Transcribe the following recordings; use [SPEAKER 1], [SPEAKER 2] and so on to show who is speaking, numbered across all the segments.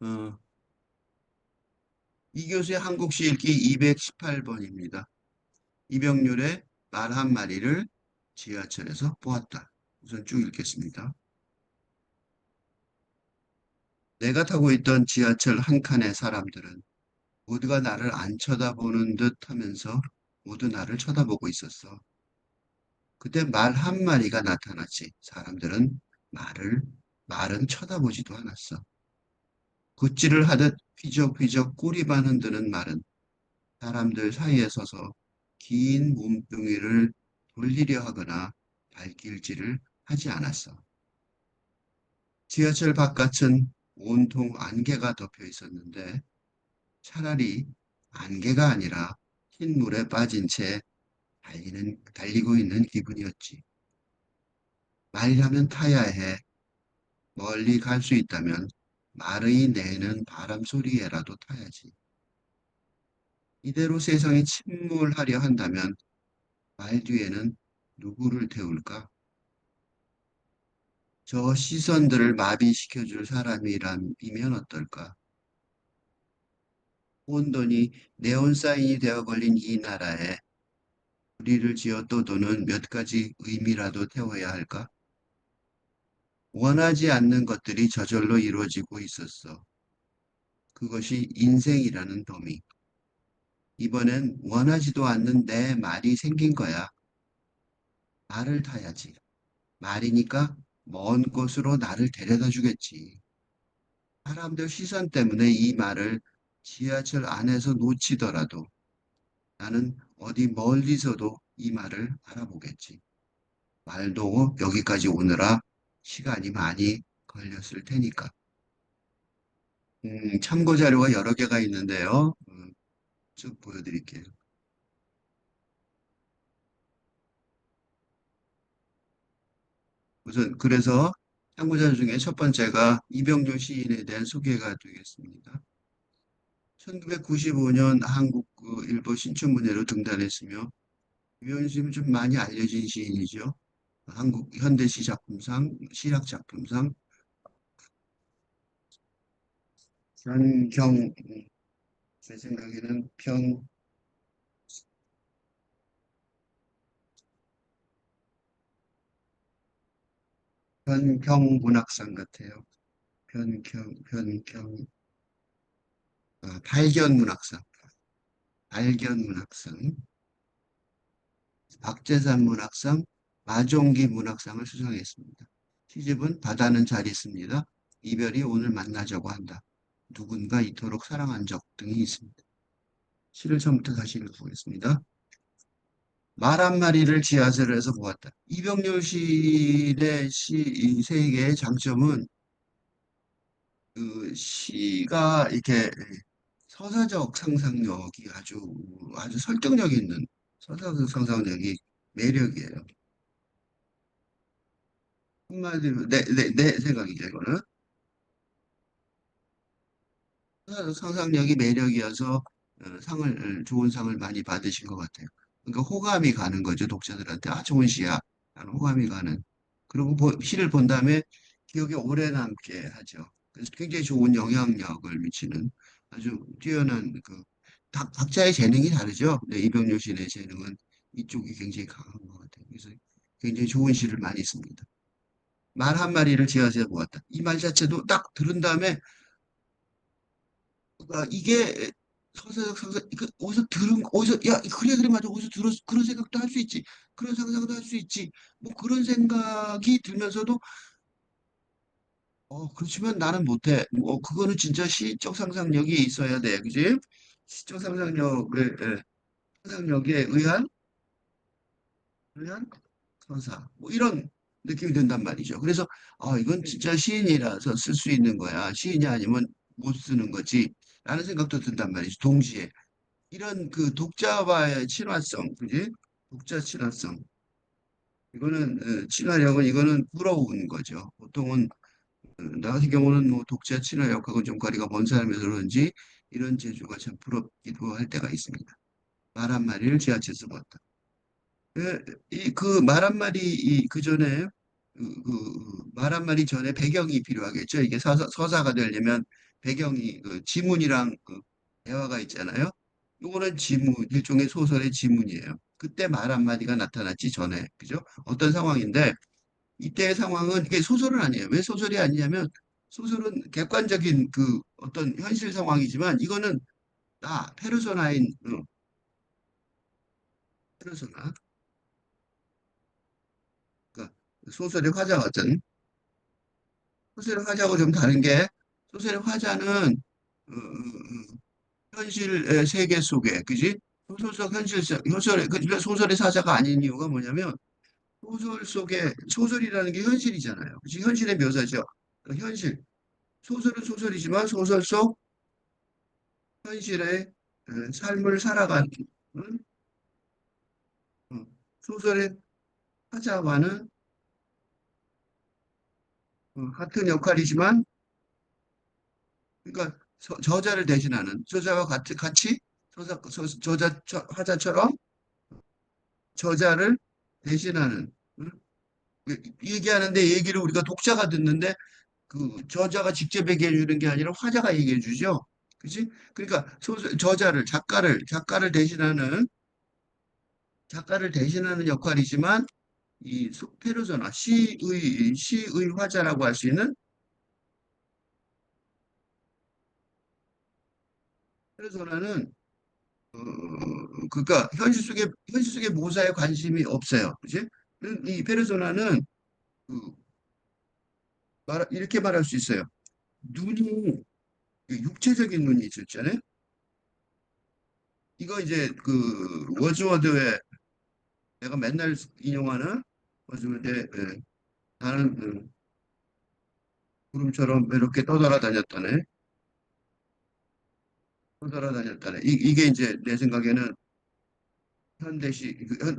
[SPEAKER 1] 어, 이 교수의 한국시 읽기 218번입니다. 이병률의 말 한 마리를 지하철에서 보았다. 우선 쭉 읽겠습니다. 내가 타고 있던 지하철 한 칸의 사람들은 모두가 나를 안 쳐다보는 듯 하면서 모두 나를 쳐다보고 있었어. 그때 말 한 마리가 나타났지. 사람들은 말을, 말은 쳐다보지도 않았어. 굿질을 하듯 휘적휘적 꼬리만 흔드는 말은 사람들 사이에 서서 긴 몸뚱이를 돌리려 하거나 발길질을 하지 않았어. 지하철 바깥은 온통 안개가 덮여 있었는데 차라리 안개가 아니라 흰 물에 빠진 채 달리고 있는 기분이었지. 말이라면 타야 해. 멀리 갈 수 있다면 말의 내는 바람 소리에라도 타야지. 이대로 세상이 침몰하려 한다면 말 뒤에는 누구를 태울까? 저 시선들을 마비시켜줄 사람이라면 어떨까? 혼돈이 네온사인이 되어 걸린 이 나라에 우리를 지어 떠도는 몇 가지 의미라도 태워야 할까? 원하지 않는 것들이 저절로 이루어지고 있었어. 그것이 인생이라는 도미. 이번엔 원하지도 않는 내 말이 생긴 거야. 말을 타야지. 말이니까 먼 곳으로 나를 데려다 주겠지. 사람들 시선 때문에 이 말을 지하철 안에서 놓치더라도 나는 어디 멀리서도 이 말을 알아보겠지. 말도 여기까지 오느라 시간이 많이 걸렸을 테니까. 참고 자료가 여러 개가 있는데요. 쭉 보여드릴게요. 우선 그래서 참고 자료 중에 첫 번째가 이병조 시인에 대한 소개가 되겠습니다. 1995년 한국 일보 신춘문예로 등단했으며 위원심은 좀 많이 알려진 시인이죠. 한국 현대시 작품상, 시락 작품상, 변경, 제 생각에는 변경 문학상 같아요. 발견 문학상, 발견 문학상, 박재산 문학상, 마종기 문학상을 수상했습니다. 시집은 바다는 잘 있습니다. 이별이 오늘 만나자고 한다. 누군가 이토록 사랑한 적 등이 있습니다. 시를 처음부터 다시 읽어보겠습니다. 말 한 마리를 지하철에서 보았다. 이병렬 시의 이 세계의 장점은 그 시가 이렇게 서사적 상상력이 아주 설득력 있는 서사적 상상력이 매력이에요. 한마디로 내 생각이죠, 이거는. 서사적 상상력이 매력이어서 좋은 상을 많이 받으신 것 같아요. 그러니까 호감이 가는 거죠, 독자들한테. 아, 좋은 시야. 라는 호감이 가는. 그리고 시를 본 다음에 기억에 오래 남게 하죠. 그래서 굉장히 좋은 영향력을 미치는 아주 뛰어난 각자의 재능이 다르죠. 네, 이병렬 씨의 재능은 이쪽이 굉장히 강한 것 같아요. 그래서 굉장히 좋은 시를 많이 씁니다. 말 한 마리를 지어서 보았다. 이 말 자체도 딱 들은 다음에 이게 서사적 상상, 어디서, 야, 그래, 그래, 맞아. 어디서 들었, 그런 생각도 할 수 있지. 그런 상상도 할 수 있지. 뭐 그런 생각이 들면서도, 그렇지만 나는 못해. 그거는 진짜 시적 상상력이 있어야 돼. 그지? 시적 상상력에 의한 서사. 뭐 이런 느낌이 든단 말이죠. 그래서, 이건 진짜 시인이라서 쓸 수 있는 거야. 시인이 아니면 못 쓰는 거지. 라는 생각도 든단 말이죠. 동시에. 이런 독자와의 친화성, 그지? 독자 친화성. 친화력은 이거는 부러운 거죠. 보통은, 나 같은 경우는 뭐 독자 친화력하고 좀 거리가 먼 사람이라서 그런지 이런 재주가 참 부럽기도 할 때가 있습니다. 말 한마리를 지하철에서 봤다. 말 한마리, 그 전에, 말 한마리 전에 배경이 필요하겠죠. 이게 서사가 되려면 배경이 그 지문이랑 그 대화가 있잖아요. 요거는 지문, 일종의 소설의 지문이에요. 그때 말 한마디가 나타났지 전에. 그죠? 어떤 상황인데 이때의 상황은 이게 소설은 아니에요. 왜 소설이 아니냐면 소설은 객관적인 그 어떤 현실 상황이지만 이거는 나 페르소나인 페르소나 그러니까 소설의 화자 같은 소설의 화자하고 좀 다른 게 소설의 화자는 현실 세계 속에 그지 소설 속 현실 속 소설의 소설의 사자가 아닌 이유가 뭐냐면 소설 속에 소설이라는 게 현실이잖아요. 그치? 현실의 묘사죠. 그 현실 소설은 소설이지만 소설 속 현실의 삶을 살아가는 어, 소설의 화자와는 같은 역할이지만 그러니까 저자를 대신하는 저자와 같이 화자처럼 저자를 대신하는 응? 얘기하는데 얘기를 우리가 독자가 듣는데 그 저자가 직접 얘기해 주는 게 아니라 화자가 얘기해 주죠. 그치? 그러니까 저자를 작가를 대신하는 역할이지만 이 페르소나 시의 화자라고 할 수 있는 페르소나는 그러니까 현실 속의 모사에 관심이 없어요. 그치? 이 페르소나는 그 이렇게 말할 수 있어요. 눈이 육체적인 눈이 있었잖아요. 이거 이제 그 워즈워드의 내가 맨날 인용하는 워즈워드의 나는 구름처럼 이렇게 떠돌아다녔다네. 이게 이제 내 생각에는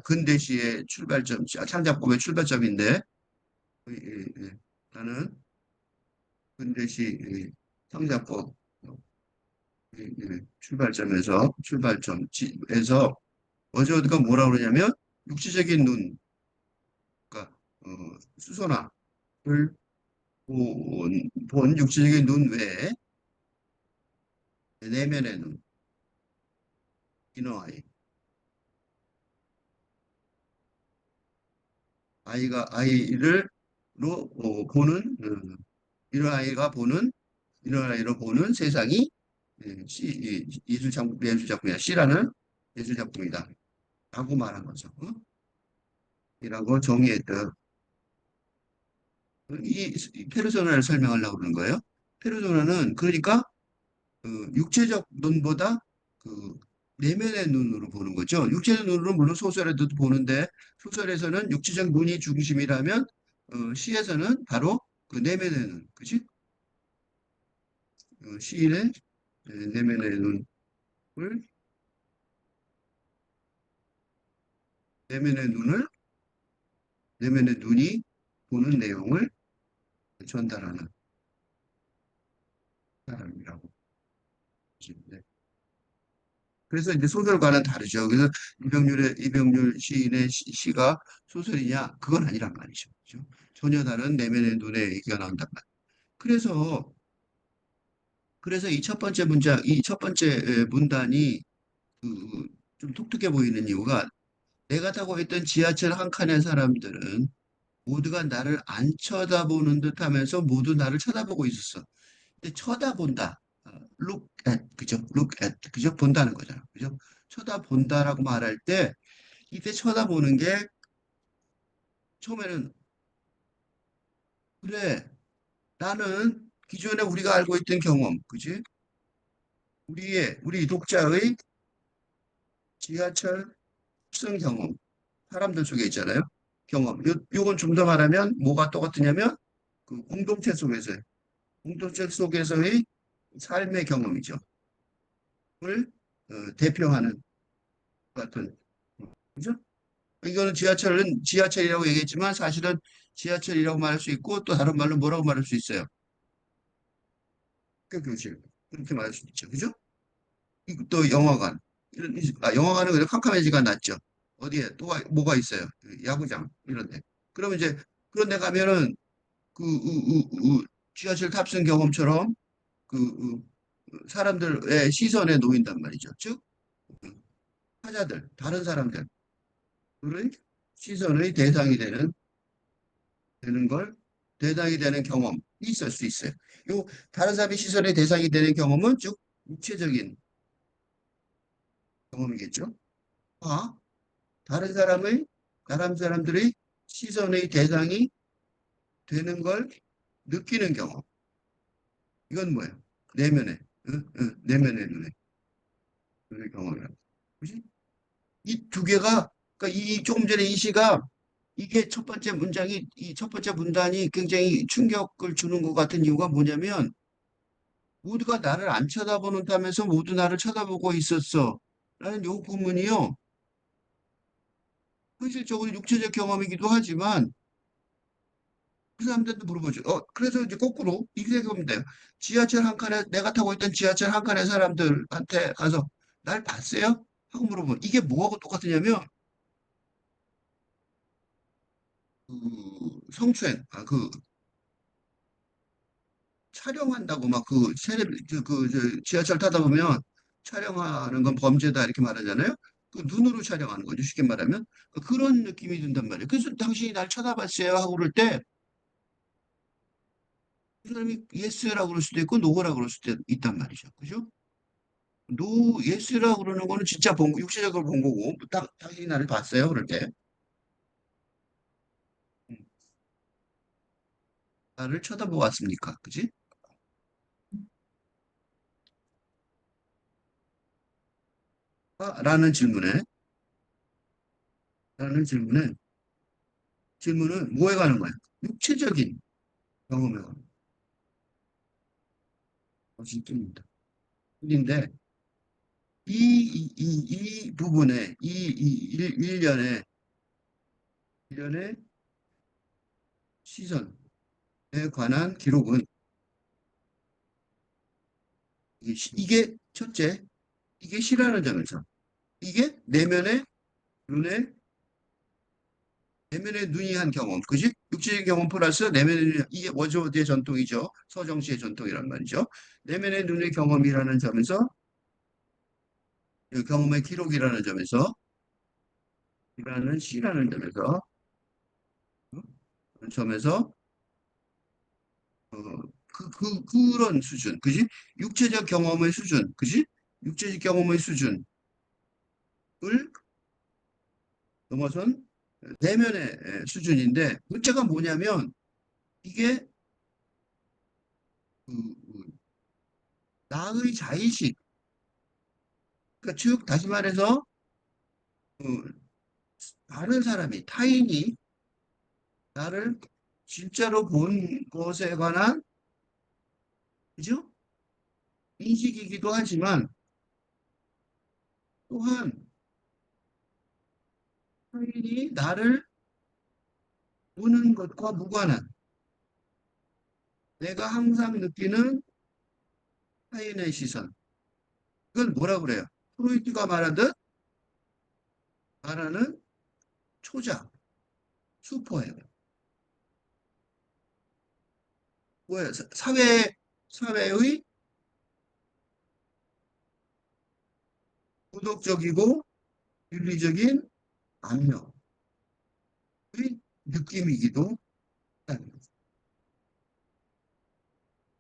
[SPEAKER 1] 근대시의 출발점, 창작법의 출발점인데 나는 근대시 창작법 출발점에서 워즈워드가 뭐라 그러냐면 육체적인 눈, 그러니까 수소나를 본 육체적인 눈 외에 내면의 눈, 이너 아이를 보는 이런 아이가 보는 이런 아이로 보는 세상이 예술 작품이야. 시라는 예술 작품이다. 라고 말한 거죠. 이라고 정의했던 이 페르소나를 설명하려고 그러는 거예요. 페르소나는 그러니까 육체적 눈보다 그 내면의 눈으로 보는 거죠. 육체적 눈으로 물론 소설에도 보는데 소설에서는 육체적 눈이 중심이라면 시에서는 바로 그 내면의 눈, 그지? 시인의 내면의 눈을 내면의 눈을 내면의 눈이 보는 내용을 전달하는 사람이라고 보시면 돼요. 그래서 이제 소설과는 다르죠. 그래서 이병률 시인의 시가 소설이냐? 그건 아니란 말이죠. 그죠? 전혀 다른 내면의 눈의 얘기가 나온단 말이에요. 그래서 이 첫 번째 문장, 이 첫 번째 문단이 좀 독특해 보이는 이유가 내가 타고 있던 지하철 한 칸의 사람들은 모두가 나를 안 쳐다보는 듯 하면서 모두 나를 쳐다보고 있었어. 근데 쳐다본다. look at, 그죠? look at, 그죠? 본다는 거잖아. 그죠? 쳐다본다라고 말할 때 이때 쳐다보는 게 처음에는 그래, 나는 기존에 우리가 알고 있던 경험, 그지? 우리 독자의 지하철 습승 경험, 사람들 속에 있잖아요. 경험. 요건 좀 더 말하면 뭐가 똑같으냐면 그 공동체 속에서의 삶의 경험이죠. 을 대표하는 것 같은. 그죠? 이거는 지하철이라고 얘기했지만 사실은 지하철이라고 말할 수 있고 또 다른 말로 뭐라고 말할 수 있어요. 학교 교실. 그렇게 말할 수 있죠. 그죠? 또 영화관. 영화관은 그래도 캄캄해지가 낫죠. 어디에 뭐가 있어요? 그 야구장 이런 데. 그러면 이제 그런 데 가면은 지하철 탑승 경험처럼 사람들의 시선에 놓인단 말이죠. 즉, 타자들, 다른 사람들의 시선의 되는 걸, 대상이 되는 경험이 있을 수 있어요. 요, 다른 사람의 시선의 대상이 되는 경험은 쭉 육체적인 경험이겠죠. 아, 다른 사람의, 다른 사람들의 시선의 대상이 되는 걸 느끼는 경험. 이건 뭐예요? 내면의, 내면의 눈의 경험이라고. 그지? 이 두 개가, 그러니까 이 조금 전에 이 시가 이게 첫 번째 문장이, 이 첫 번째 문단이 굉장히 충격을 주는 것 같은 이유가 뭐냐면 모두가 나를 안 쳐다보는다면서 모두 나를 쳐다보고 있었어. 라는 요 부분이요. 현실적으로 육체적 경험이기도 하지만 그 사람들한테 물어보죠. 그래서 이제 거꾸로 이렇게 생각하면 돼요. 지하철 한 칸에, 내가 타고 있던 지하철 한 칸의 사람들한테 가서 날 봤어요? 하고 물어보면 이게 뭐하고 똑같으냐면 성추행, 촬영한다고 막 지하철 타다 보면 촬영하는 건 범죄다 이렇게 말하잖아요. 그 눈으로 촬영하는 거죠. 쉽게 말하면. 그런 느낌이 든단 말이에요. 그래서 당신이 날 쳐다봤어요 하고 그럴 때 그 사람이 예스라고 그럴 수도 있고 노라고 그럴 수도 있단 말이죠. 그죠? 예스라고 그러는 거는 진짜 육체적으로 본 거고, 당신이 나를 봤어요 그럴 때. 음, 나를 쳐다보고 왔습니까? 그지? 라는 질문은 뭐에 관한 거예요? 육체적인 경험에 관한 것이 뜹니다. 인데 이 부분에 일련의 시선에 관한 기록은 이게 첫째, 이게 시라는 점에서 이게 눈에 내면의 눈이 한 경험, 그지? 육체적인 경험 플러스 내면의 눈, 이게 워즈워드의 전통이죠. 서정시의 전통이란 말이죠. 내면의 눈의 경험이라는 점에서 이 경험의 기록이라는 점에서 이라는 시라는 점에서 어, 그런 수준, 그지? 육체적 경험의 수준, 그지? 육체적 경험의 수준을 넘어선 내면의 수준인데, 문제가 뭐냐면, 이게 그 나의 자의식, 그러니까 즉, 다시 말해서, 어, 다른 사람이, 타인이 나를 진짜로 본 것에 관한, 그죠? 인식이기도 하지만, 또한 타인이 나를 보는 것과 무관한, 내가 항상 느끼는 타인의 시선. 그건 뭐라 그래요? 프로이트가 말하는 초자, 슈퍼예요. 뭐예요? 사회의 도덕적이고 윤리적인 압력의 느낌이기도 합니다.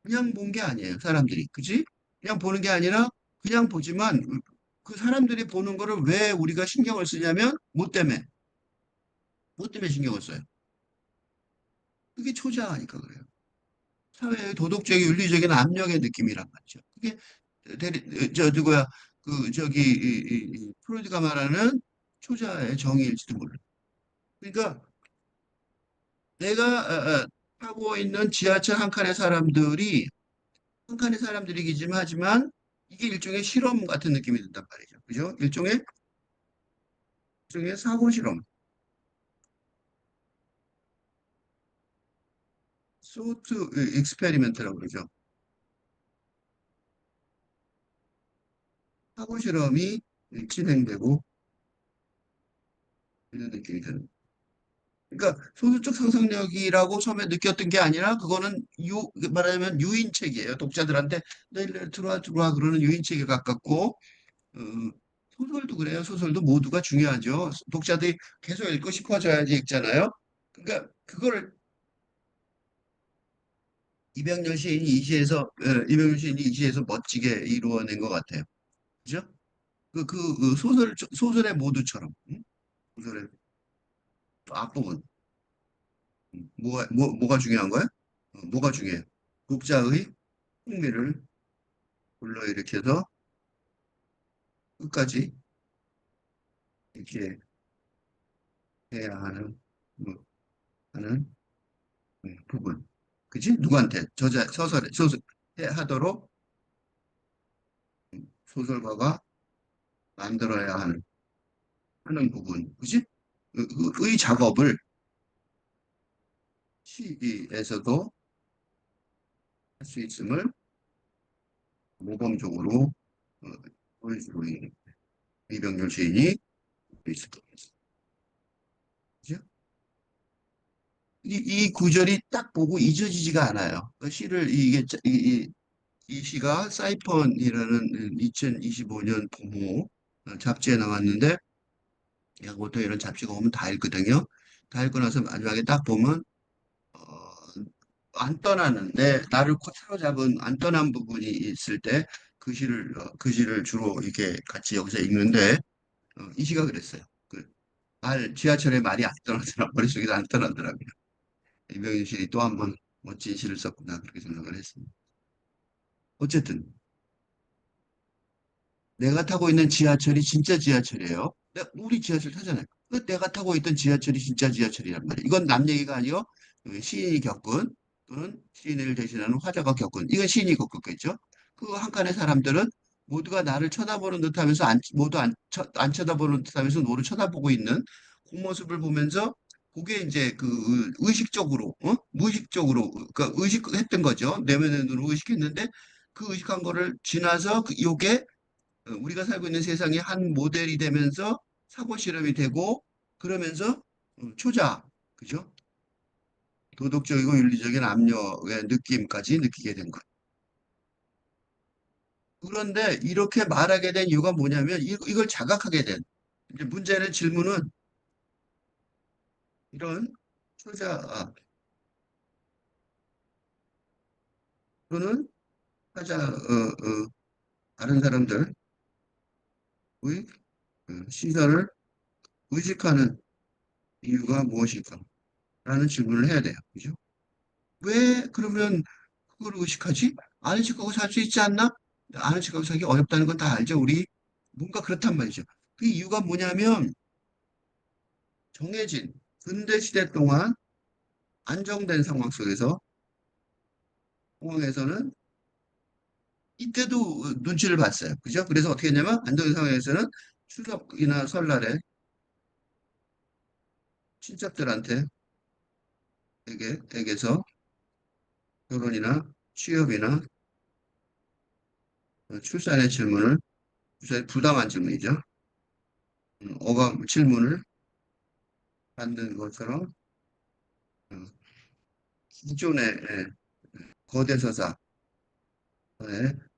[SPEAKER 1] 그냥 본 게 아니에요, 사람들이. 그지? 그냥 보는 게 아니라 그냥 보지만 그 사람들이 보는 거를 왜 우리가 신경을 쓰냐면 뭐 때문에 신경을 써요? 그게 초자하니까 그래요. 사회의 도덕적인 윤리적인 압력의 느낌이란 말이죠. 그게 누구야? 프로이드가 말하는 초자의 정의일지도 몰라요. 그러니까 내가 타고 있는 지하철 한 칸의 사람들이기만 하지만 이게 일종의 실험 같은 느낌이 든단 말이죠. 그죠? 일종의 사고 실험, 소트 익스페리멘트라고 그러죠. 사고 실험이 진행되고 있는 느낌이 드는. 그러니까 소설적 상상력이라고 처음에 느꼈던 게 아니라 그거는 말하자면 유인책이에요. 독자들한테 너 일로 들어와 들어와 그러는 유인책에 가깝고 어, 소설도 그래요. 소설도 모두가 중요하죠. 독자들이 계속 읽고 싶어져야지 읽잖아요. 그러니까 그거를 이병렬 시인이 이 시에서 멋지게 이루어낸 것 같아요. 그죠? 그 소설의 모두처럼 응? 소설의 앞부분 뭐가 중요한 거야? 뭐가 중요해요? 독자의 흥미를 불러일으켜서 끝까지 이렇게 해야 하는 부분. 그지? 누구한테? 소설, 하도록 소설가가 만들어야 하는 부분. 그지? 의 작업을 시에서도 할 수 있음을 모범적으로 어, 보여주고 있는 이병렬 시인이 있을 것 같습니다. 그죠? 이 구절이 딱 보고 잊어지지가 않아요. 그 시를 이 시가 사이펀이라는 2025년 봄호 잡지에 나왔는데 야, 보통 이런 잡지가 오면 다 읽거든요. 다 읽고 나서 마지막에 딱 보면 어, 안 떠나는데 나를 사로잡은 안 떠난 부분이 있을 때 그 시를 주로 이렇게 같이 여기서 읽는데 이 시가 그랬어요. 지하철에 말이 안 떠나더라. 머릿속에서 안 떠나더라고요. 이병윤 시인이 또 한 번 멋진 시를 썼구나 그렇게 생각을 했습니다. 어쨌든 내가 타고 있는 지하철이 진짜 지하철이에요. 우리 지하철 타잖아요. 내가 타고 있던 지하철이 진짜 지하철이란 말이에요. 이건 남 얘기가 아니요. 시인이 겪은 또는 시인을 대신하는 화자가 겪은 이건 시인이 겪었겠죠. 그 한 칸의 사람들은 모두가 나를 쳐다보는 듯하면서 모두 안 쳐다보는 듯하면서 노를 쳐다보고 있는 그 모습을 보면서 그게 이제 의식적으로 무의식적으로 그러니까 의식했던 거죠. 내면의 눈으로 의식했는데 그 의식한 거를 지나서 요게 우리가 살고 있는 세상의 한 모델이 되면서 사고 실험이 되고 그러면서 초자, 그죠? 도덕적이고 윤리적인 압력의 느낌까지 느끼게 된 것. 그런데 이렇게 말하게 된 이유가 뭐냐면 이걸 자각하게 된. 이제 문제는 질문은 이런 초자, 또는 다른 사람들의 시선을 의식하는 이유가 무엇일까? 라는 질문을 해야 돼요. 그죠? 왜 그러면 그걸 의식하지? 아는 척하고 살 수 있지 않나? 아는 척하고 살기 어렵다는 건 다 알죠. 우리 뭔가 그렇단 말이죠. 그 이유가 뭐냐면 정해진 근대 시대 동안 안정된 상황에서는 이때도 눈치를 봤어요. 그죠? 그래서 어떻게 했냐면 안정된 상황에서는 추석이나 설날에 친척들한테 에게서 결혼이나 취업이나 출산의 부당한 질문이죠. 어감 질문을 받는 것처럼 어, 기존의 거대 서사에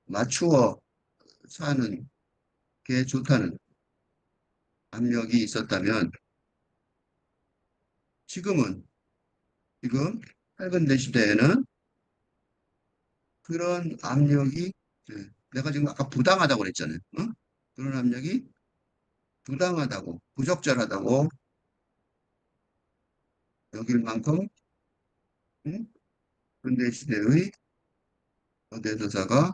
[SPEAKER 1] 맞추어 사는 게 좋다는 압력이 있었다면 지금은 지금 밝은대 시대에는 그런 압력이 내가 지금 아까 부당하다고 그랬잖아요. 어? 그런 압력이 부당하다고 부적절하다고 여길 만큼 응? 근대 시대의 거대 서사가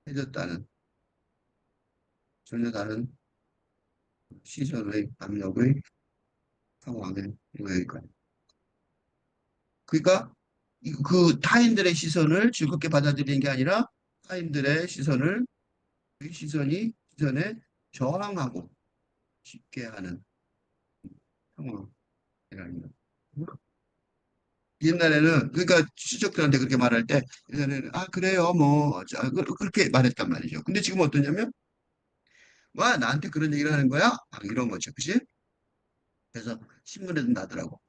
[SPEAKER 1] 무의미해졌다는 전혀 다른 시선의 압력의 상황에 놓여있고 그러니까 그 타인들의 시선을 즐겁게 받아들이는 게 아니라 타인들의 시선에 저항하고 싶게 하는 상황이라는 거. 옛날에는 그러니까 추적들한테 그렇게 말할 때 옛날에는 그래요 뭐 그렇게 말했단 말이죠. 근데 지금 어떠냐면 와, 나한테 그런 얘기를 하는 거야? 막 이런 거죠. 그치? 그래서 신문에도 나더라고.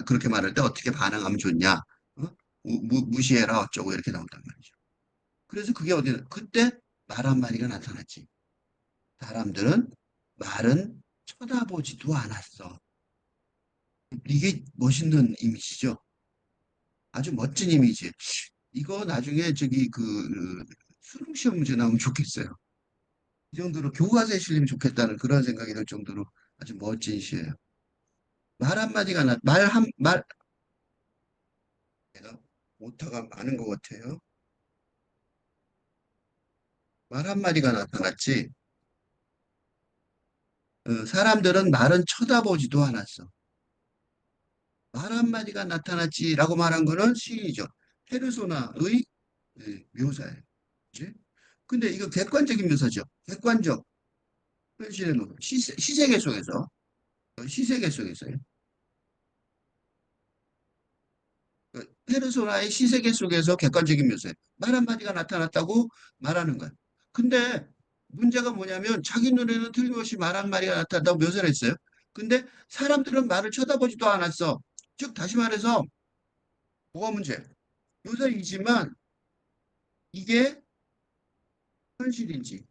[SPEAKER 1] 그렇게 말할 때 어떻게 반응하면 좋냐? 어? 무시해라 어쩌고 이렇게 나온단 말이죠. 그래서 그게 어디는 그때 말 한마디가 나타났지. 사람들은 말은 쳐다보지도 않았어. 이게 멋있는 이미지죠. 아주 멋진 이미지. 이거 나중에 저기 수능 시험 문제 나오면 좋겠어요. 이 정도로 교과서에 실리면 좋겠다는 그런 생각이 들 정도로 아주 멋진 시예요. 말 한마디가 내가 오타가 많은 것 같아요. 말 한마디가 나타났지. 사람들은 말은 쳐다보지도 않았어. 말 한마디가 나타났지라고 말한 거는 시인이죠. 페르소나의 묘사예요. 그치? 근데 이거 객관적인 묘사죠. 객관적. 현실의 노 시세계 속에서, 시세계 속에서요. 페르소나의 시세계 속에서 객관적인 묘사예요. 말 한마디가 나타났다고 말하는 거예요. 근데 문제가 뭐냐면 자기 눈에는 틀림없이 말 한마디가 나타났다고 묘사를 했어요. 근데 사람들은 말을 쳐다보지도 않았어. 즉, 다시 말해서 뭐가 문제? 묘사이지만 이게 현실인지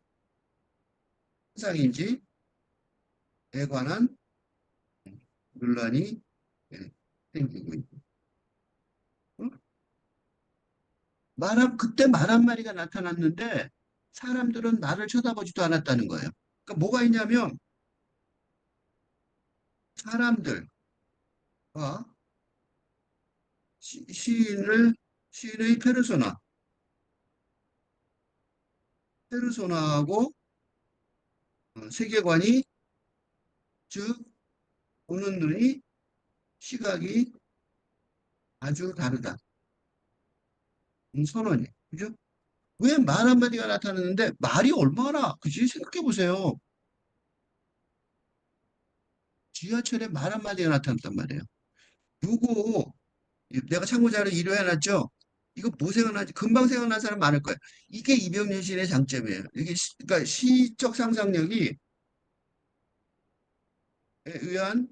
[SPEAKER 1] 상상인지에 관한 논란이 예, 생기고 있고. 어? 그때 말 한마디가 나타났는데 사람들은 나를 쳐다보지도 않았다는 거예요. 그러니까 뭐가 있냐면 사람들과 시인을 시인의 페르소나하고 세계관이 즉 보는 눈이 시각이 아주 다르다. 이 선언이 그죠? 왜 말 한마디가 나타났는데 말이 얼마나 그지 생각해 보세요. 지하철에 말 한마디가 나타났단 말이에요. 요거 내가 참고자료 이로 해놨죠. 이거 뭐 생각나지? 금방 생각난 사람 많을 거예요. 이게 이병렬 시인의 장점이에요. 이게 그러니까 시적 상상력이 의한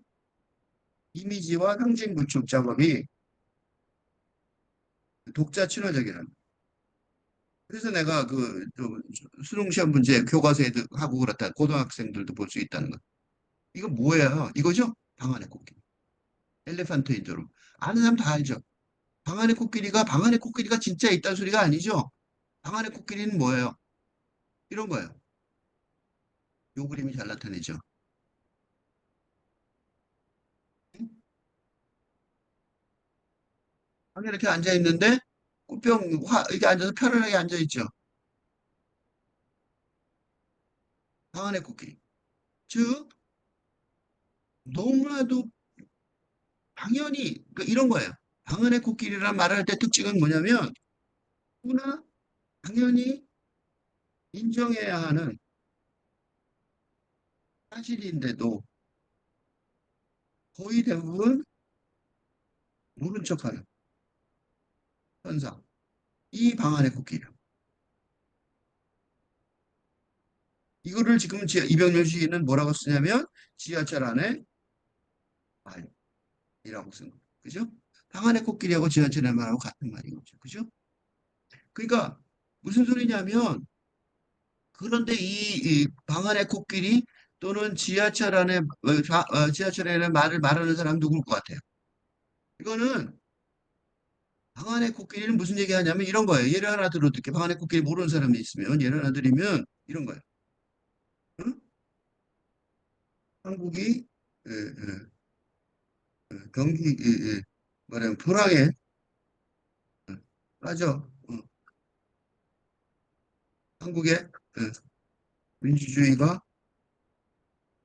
[SPEAKER 1] 이미지와 상징 구축 작업이 독자 친화적이라는. 그래서 내가 좀 수능 시험 문제 교과서에 하고 그렇다. 고등학생들도 볼 수 있다는 거. 이거 뭐예요? 이거죠? 방안의 코끼리. 엘레판트 인더룸. 아는 사람 다 알죠? 방안의 코끼리가 진짜 있다는 소리가 아니죠? 방안의 코끼리는 뭐예요? 이런 거예요. 요 그림이 잘 나타내죠. 방에 이렇게 앉아 있는데 이렇게 앉아서 편안하게 앉아 있죠. 방안의 코끼리. 즉 너무나도 당연히 이런 거예요. 방안의 코끼리란 말을 할 때 특징은 뭐냐면 누구나 당연히 인정해야 하는 사실인데도 거의 대부분 모른 척하는 현상. 이 방안의 코끼리. 이거를 지금 이병렬 시인은 뭐라고 쓰냐면 지하철 안에 말이라고 쓴 거예요. 그죠? 방안의 코끼리하고 지하철 안에 말하고 같은 말인 거죠. 그죠? 그러니까 무슨 소리냐면 그런데 이 방안의 코끼리 또는 지하철 안에 말을 말하는 사람 누굴 것 같아요? 이거는 방안의 코끼리는 무슨 얘기 하냐면 이런 거예요. 예를 하나 들어드릴게요. 방안의 코끼리 모르는 사람이 있으면 예를 하나 드리면 이런 거예요. 응? 한국이 경기 뭐냐면 불황에 빠져 한국의 민주주의가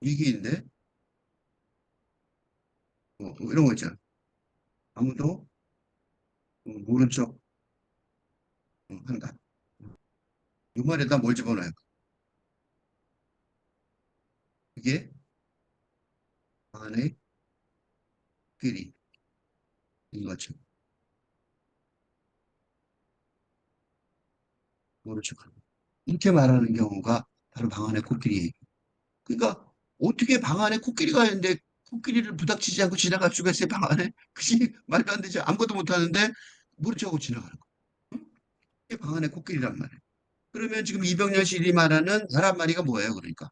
[SPEAKER 1] 위기인데 이런 거 있잖아. 아무도 모른 척 한다. 이 말에다 뭘 집어넣어요? 그게 방안의 코끼리인 거죠. 모른 척 한다. 이렇게 말하는 경우가 바로 방안의 코끼리예요. 그러니까 어떻게 방 안에 코끼리가 있는데 코끼리를 부닥치지 않고 지나갈 수가 있어요, 방 안에? 그지? 말도 안 되지. 아무것도 못 하는데 모른 척하고 지나가는 거. 응? 이게 방 안에 코끼리란 말이에요. 그러면 지금 이병렬 씨이 말하는 말 한마디가 뭐예요, 그러니까?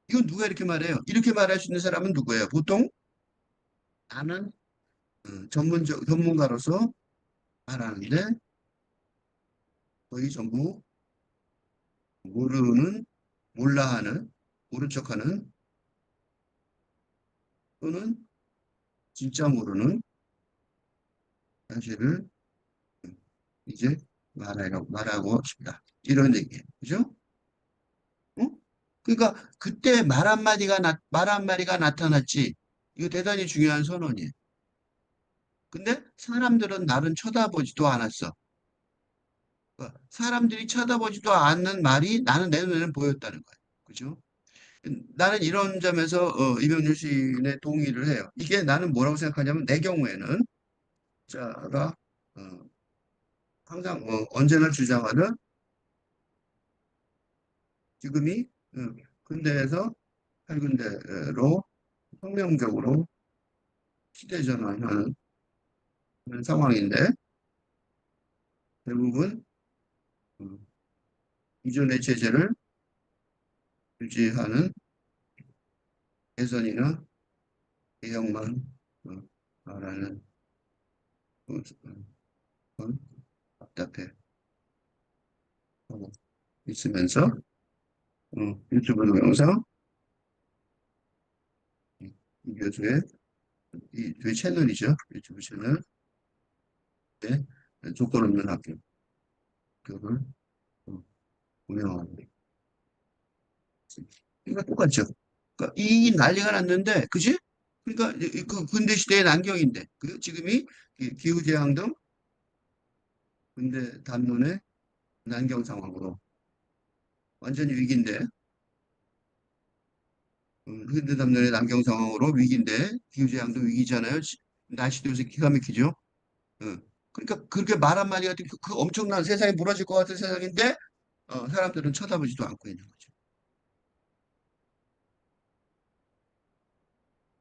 [SPEAKER 1] 이건 누가 이렇게 말해요? 이렇게 말할 수 있는 사람은 누구예요? 보통 나는 전문가로서 말하는데 거의 전부 모르는, 몰라 하는, 모른 척하는 또는 진짜 모르는 사실을 이제 말하고 싶다. 이런 얘기예요. 그죠? 어? 그러니까 그때 말 한마디가 나타났지. 이거 대단히 중요한 선언이에요. 근데 사람들은 나를 쳐다보지도 않았어. 그러니까 사람들이 쳐다보지도 않는 말이 나는 내 눈에는 보였다는 거예요. 그죠? 나는 이런 점에서 이병률 시인의 동의를 해요. 이게 나는 뭐라고 생각하냐면 내 경우에는 자가 항상 언제나 주장하는 지금이 근대에서 탈근대로 혁명적으로 시대전환하는 그런 상황인데 대부분 어, 기존의 체제를 유지하는 개선이나 개혁만 말하는 건 답답해 하고 있으면서 유튜브 동영상 이 교수의 이 채널이죠. 유튜브 채널 조건 없는 학교를 운영하고 이거 똑같죠. 그러니까 이 난리가 났는데, 그지? 그러니까 그 근대 시대의 난경인데, 그 지금이 기후재앙 등 근대 담론의 난경 상황으로 완전히 위기인데, 근대 담론의 난경 상황으로 위기인데, 기후재앙도 위기잖아요. 날씨도 요새 기가 막히죠. 어. 그러니까 그렇게 말 한마디 같은 그 엄청난 세상이 무너질 것 같은 세상인데, 사람들은 쳐다보지도 않고 있는 거죠.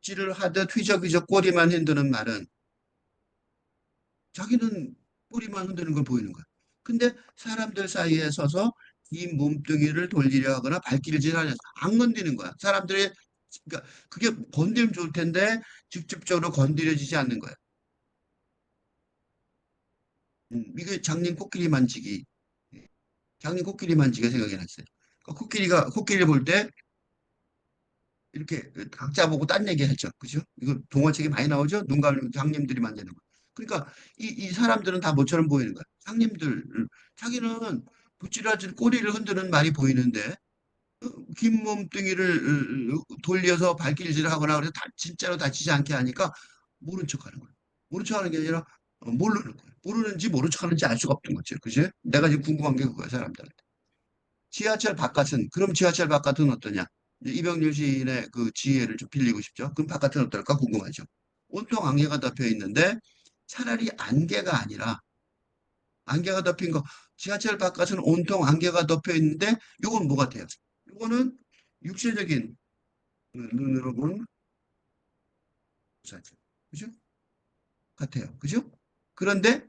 [SPEAKER 1] 찌를 하듯 휘적휘적 꼬리만 흔드는 말은 자기는 꼬리만 흔드는 걸 보이는 거야. 근데 사람들 사이에 서서 이 몸뚱이를 돌리려 하거나 발길질 하려서 안 건드는 거야. 사람들의 그러니까 그게 건드리면 좋을 텐데 직접적으로 건드려지지 않는 거야. 이게 장님 코끼리 만지기. 장님 코끼리 만지기가 생각이 났어요. 그러니까 코끼리를 볼 때 이렇게 각자 보고 딴 얘기 하죠. 그죠? 이거 동화책에 많이 나오죠? 눈 감으면 장님들이 만드는 거. 그러니까 이 사람들은 다 모처럼 보이는 거야. 장님들, 자기는 부찌라지 꼬리를 흔드는 말이 보이는데 긴 몸뚱이를 돌려서 발길질을 하거나 그래서 진짜로 다치지 않게 하니까 모른 척하는 거야. 모른 척하는 게 아니라 모르는 거야. 모르는지 모른 척하는지 알 수가 없던 거죠. 그죠? 내가 지금 궁금한 게 그거야, 사람들한테. 지하철 바깥은 그럼 지하철 바깥은 어떠냐? 이제 이병렬 시인의 그 지혜를 좀 빌리고 싶죠. 그럼 바깥은 어떨까 궁금하죠. 온통 안개가 덮여 있는데 차라리 안개가 덮인 거 지하철 바깥은 온통 안개가 덮여 있는데 이건 뭐 같아요? 이거는 육체적인 눈으로 본 사진. 그죠? 같아요. 그죠? 그런데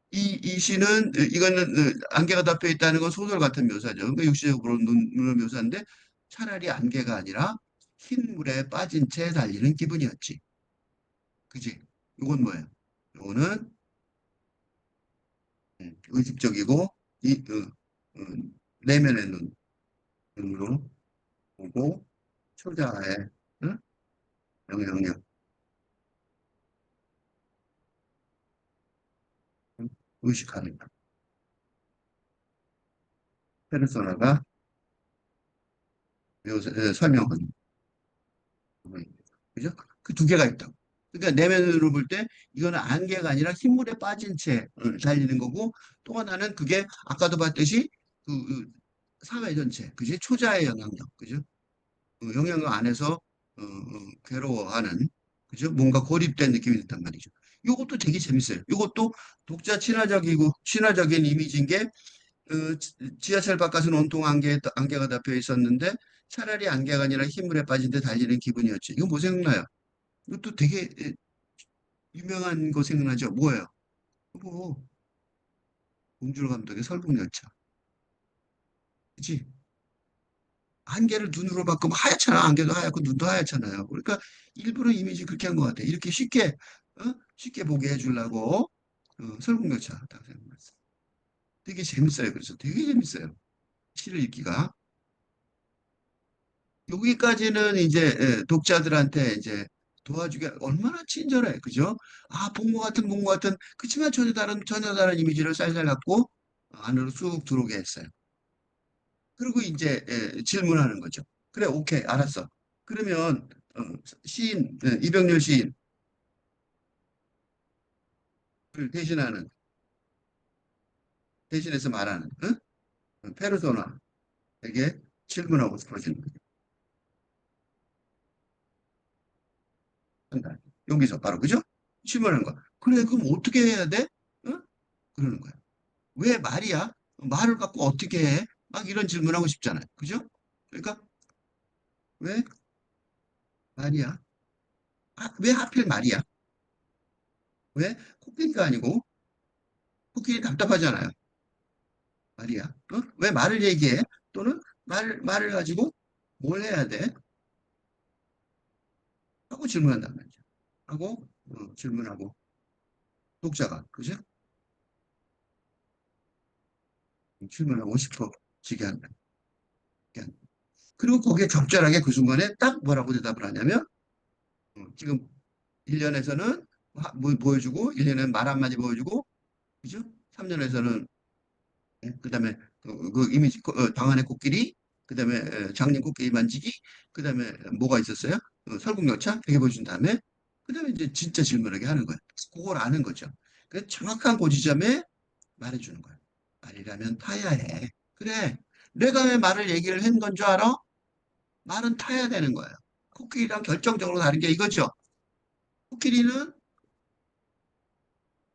[SPEAKER 1] 이 시는 이거는 안개가 덮여 있다는 건 소설 같은 묘사죠. 그러니까 육시적으로 눈을 묘사인데 차라리 안개가 아니라 흰 물에 빠진 채 달리는 기분이었지. 그지? 이건 뭐예요? 이거는 의식적이고 내면의 눈으로 보고 초자아의 응? 영향력 의식하는 페르소나가 설명하는 부분입니다. 그죠? 그 두 개가 있다고. 그러니까 내면으로 볼 때 이거는 안개가 아니라 흰물에 빠진 채 달리는 거고 또 하나는 그게 아까도 봤듯이 그 사회 전체, 그지? 초자의 영향력, 그죠? 영향력 안에서 괴로워하는, 그죠? 뭔가 고립된 느낌이 든단 말이죠. 이것도 되게 재밌어요. 이것도 독자 친화적이고 친화적인 이미지인 게 지하철 바깥은 온통 안개가 덮여 있었는데 차라리 안개가 아니라 흰물에 빠진 데 달리는 기분이었지. 이거 뭐 생각나요? 이것도 되게 유명한 거 생각나죠? 뭐예요? 뭐 봉준호 감독의 설국열차. 그치? 안개를 눈으로 바꾸면 하얗잖아. 안개도 하얗고 눈도 하얗잖아요. 그러니까 일부러 이미지 그렇게 한 것 같아. 이렇게 쉽게 쉽게 보게 해주려고 설국열차 딱 생각났어. 되게 재밌어요. 그래서 되게 재밌어요. 시를 읽기가. 여기까지는 이제 독자들한테 이제 도와주기 얼마나 친절해. 그죠? 아, 본 것 같은, 그치만 전혀 다른 이미지를 살살 갖고 안으로 쑥 들어오게 했어요. 그리고 이제 질문하는 거죠. 그래, 오케이, 알았어. 그러면 이병렬 시인을 대신하는, 대신해서 말하는 페르소나에게 질문하고 싶어지는 거죠. 한다. 여기서 바로, 그죠? 질문하는 거. 그래, 그럼 어떻게 해야 돼? 응? 그러는 거야. 왜 말이야? 말을 갖고 어떻게 해? 막 이런 질문하고 싶잖아요. 그죠? 그러니까 왜 말이야? 왜 하필 말이야? 왜 코끼리가 아니고 코끼리 답답하잖아요. 말이야. 왜 말을 얘기해? 또는 말을 가지고 뭘 해야 돼? 하고 질문한단 말이죠. 하고 질문하고 독자가 그죠? 질문하고 싶어지게 한다. 그리고 거기에 적절하게 그 순간에 딱 뭐라고 대답을 하냐면 지금 1년에서는 뭐 보여주고 1년에 말 한마디 보여주고 그죠? 3년에서는 그다음에 그 이미지 방안의 코끼리 그다음에 장님 코끼리 만지기 그다음에 뭐가 있었어요? 설국열차 이렇게 보여준 다음에 그다음에 이제 진짜 질문하게 하는 거예요. 그걸 아는 거죠. 그 정확한 그 지점에 말해주는 거예요. 말이라면 타야 해. 그래. 내가 왜 말을 얘기를 한 건 줄 알아? 말은 타야 되는 거예요. 코끼리랑 결정적으로 다른 게 이거죠. 코끼리는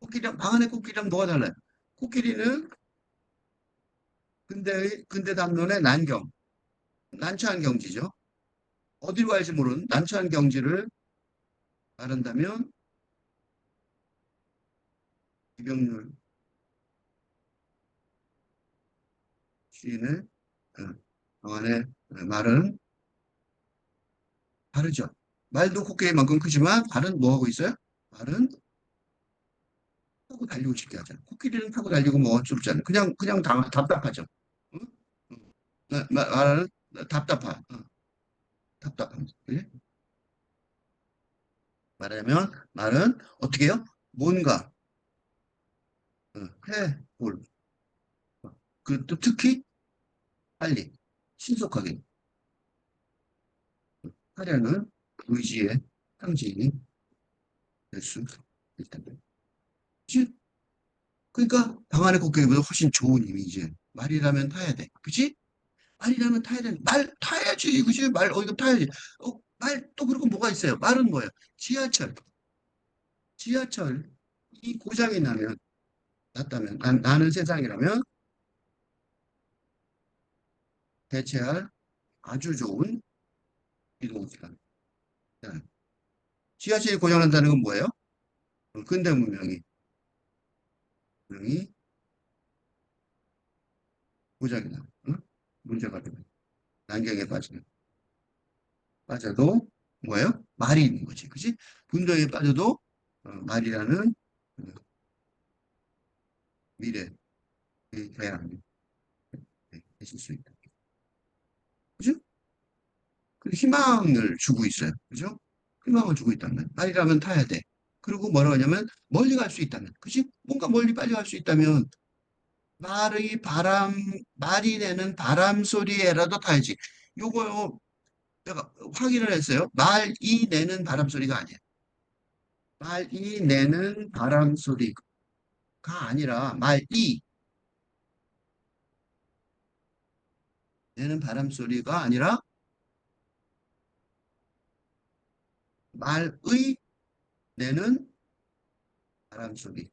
[SPEAKER 1] 코끼리랑 방안의 코끼리랑 뭐가 달라요? 코끼리는 근대 담론의 난경, 난처한 경지죠. 어디로 갈지 모르는 난처한 경지를 말한다면 이병률 시인의 방안의 말은 다르죠. 말도 코끼리만큼 크지만 발은 뭐 하고 있어요? 말은 타고 달리고 싶게 하잖아요. 코끼리는 타고 달리고 뭐 어쩔 수 없잖아요. 그냥 답답하죠. 응? 응. 말은 답답한. 예? 말하면 말은 어떻게 해요? 뭔가 해 볼. 그또 특히 빨리 신속하게 하려는 의지의 상징이 될 수 있다. 그치? 그러니까 방안의 코끼리보다 훨씬 좋은 이미지. 말이라면 타야 돼. 그치? 말이라면 타야 돼. 말 타야지. 그치? 말 어디가 타야지. 말 또 그리고 뭐가 있어요? 말은 뭐예요? 지하철. 지하철. 이 고장이 났다면, 나는 세상이라면 대체할 아주 좋은 이동수단. 자, 지하철이 고장난다는 건 뭐예요? 근대 문명이 고장이 나. 응? 문제가 되면. 난경에 빠져도 뭐예요? 말이 있는 거지. 그지? 분노에 빠져도 말이라는 어, 미래의 대안이 있을 수 있다. 그죠? 그 희망을 주고 있어요. 그죠? 희망을 주고 있다면. 말이라면 타야 돼. 그리고 뭐라고 하냐면 멀리 갈 수 있다면. 그지? 뭔가 멀리 빨리 갈 수 있다면 말이 내는 바람 소리에라도 타야지. 요거요, 내가 확인을 했어요. 말이 내는 바람 소리가 아니에요. 말이 내는 바람 소리가 아니라 말이 내는 바람 소리가 아니라 말의 내는 바람 소리라는